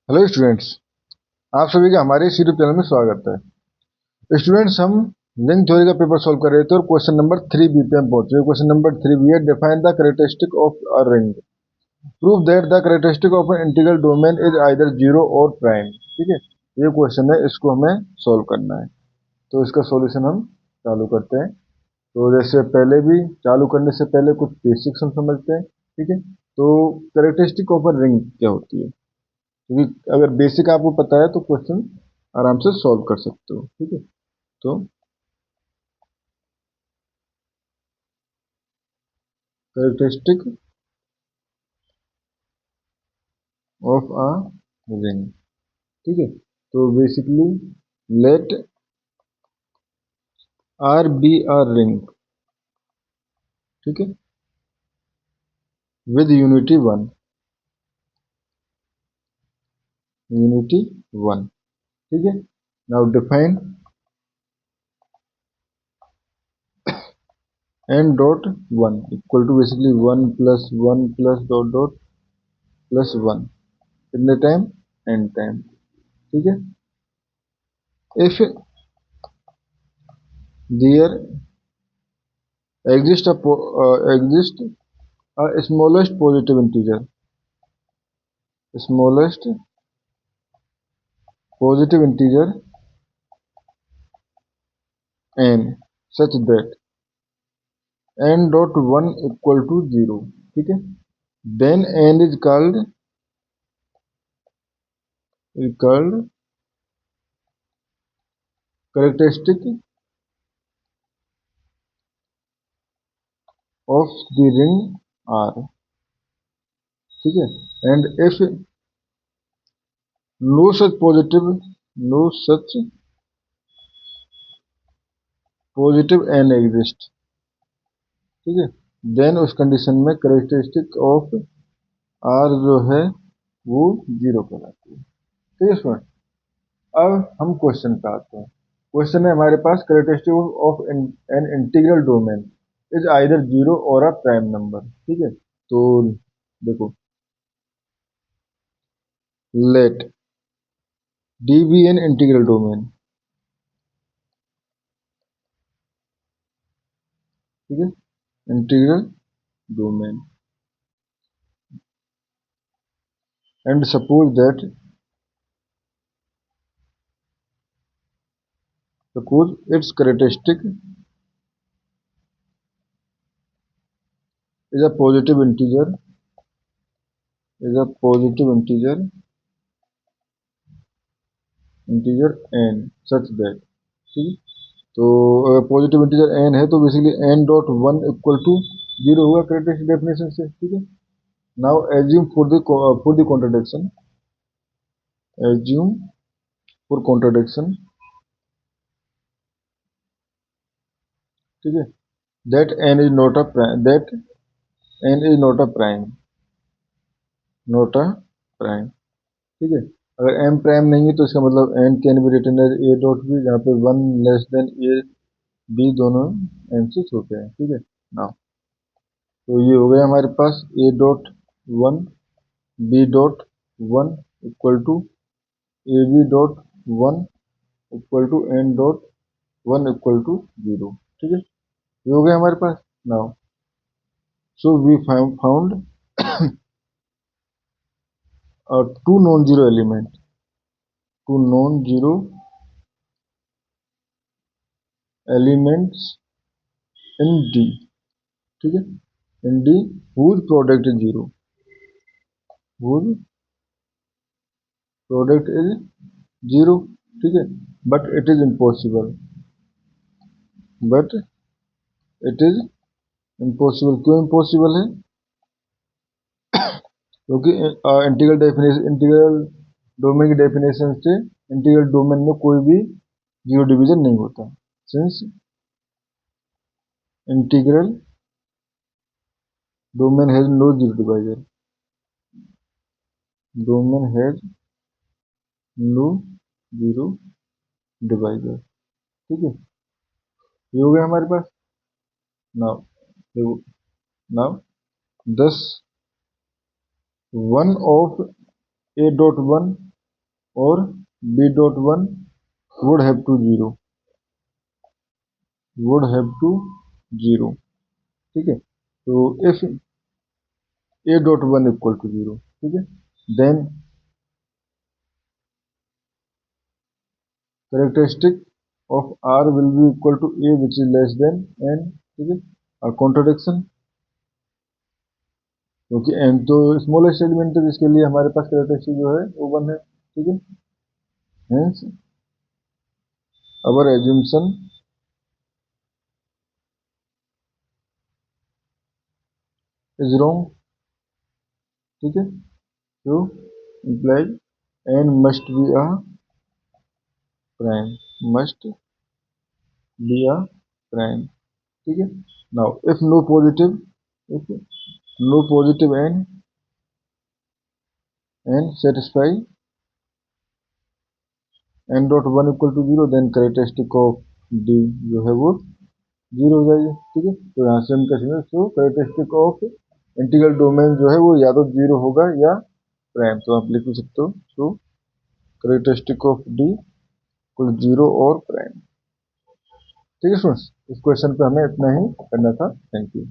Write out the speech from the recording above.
Hello students, आप सभी का हमारे इस यूट्यूब चैनल में स्वागत है। स्टूडेंट्स, हम रिंग थ्योरी का पेपर सॉल्व कर रहे थे और क्वेश्चन नंबर 3B पे हम पहुंचे। क्वेश्चन नंबर 3B है, define the characteristic of a ring, prove that the characteristic of an integral domain is either zero और प्राइम। ठीक है, ये क्वेश्चन है, इसको हमें सॉल्व करना है। तो इसका सॉल्यूशन हम चालू करते हैं। तो जैसे पहले भी चालू करने से पहले कुछ बेसिक्स हम समझते हैं। ठीक है, तो कैरेक्टरिस्टिक ऑफ अ रिंग क्या होती है, क्योंकि अगर बेसिक आपको पता है तो क्वेश्चन आराम से सॉल्व कर सकते हो। ठीक है, तो कैरेक्टरिस्टिक ऑफ अ रिंग। ठीक है, तो basically let R be a ring. ठीक है, with unity one, unity one. ठीक है, now define N dot one equal to basically one plus dot dot plus one, कितने टाइम, एन टाइम। ठीक है, if there exist a exist a smallest positive integer, smallest positive integer n such that n dot 1 equal to 0. ठीक है, then n is called characteristic of the ring R. ठीक है, and if no such positive no such positive n exist, ठीक है, then उस condition में characteristic of are जो है वो जीरो कहलाती है। ठीक है स्टूडेंट, अब हम क्वेश्चन पे आते हैं। क्वेश्चन है हमारे पास, characteristic of an integral domain is either zero or a prime number. ठीक है, तो देखो, let d be an integral domain. ठीक है, integral domain, and suppose it's characteristic is a positive integer, is a positive integer integer n such that. ठीक है, तो अगर पॉजिटिव इंटीजर एन है तो basically n dot one equal to zero होगा characteristic definition से। ठीक है, now assume for the contradiction, assume for contradiction. ठीक है, that N is not a prime, that N is not a prime, not a prime. ठीक है, अगर M prime नहीं है तो इसका मतलब N can be written as A dot B, जहाँ पे one less than A B दोनों एन से छोटे हैं। ठीक है, नाउ तो ये हो गया हमारे पास a dot one b dot one equal to a b dot one equal to n dot one equal to zero. ठीक है, ये हो गया हमारे पास। Now so we found two non zero element, two non zero elements in d. ठीक है, in d whose product is zero, whose product is zero। ठीक है, but it is impossible, but it is impossible. क्यों impossible है, क्योंकि integral domain की definition से integral domain में कोई भी जीरो डिवीजन नहीं होता। Since integral domain has no zero divisor, domain has no zero divisor. ठीक है, ये हो गया हमारे पास। Now now thus one of A dot one और B.1 would have to 0, would have to 0, ठीक है। तो if A.1 equal to 0, ठीक है, then characteristic of R will be equal to A which is less than N, ठीक है। और contradiction, क्योंकि N तो स्मॉलेस्ट एलिमेंट है जिसके लिए हमारे पास कैरेक्टरिस्टिक जो है वो 1 है, ठीक है। Hence our assumption is wrong, ठीक है। So implies N must be a prime, must be a prime, ठीक है। Now if no positive, if no positive n satisfy n.1 equal to 0, then characteristic of D जो है वो 0 हो जाएगी, ठीक है। तो यहाँ से हम कह सकते हैं सो कैरेक्टरिस्टिक ऑफ इंटीग्रल डोमेन जो है वो या तो 0 होगा या प्राइम, तो आप लिख भी सकते हो सो कैरेक्टरिस्टिक ऑफ D इक्वल 0 और प्राइम, ठीक है स्टूडेंट्स। इस क्वेश्चन पे हमें इतना ही करना था। Thank you.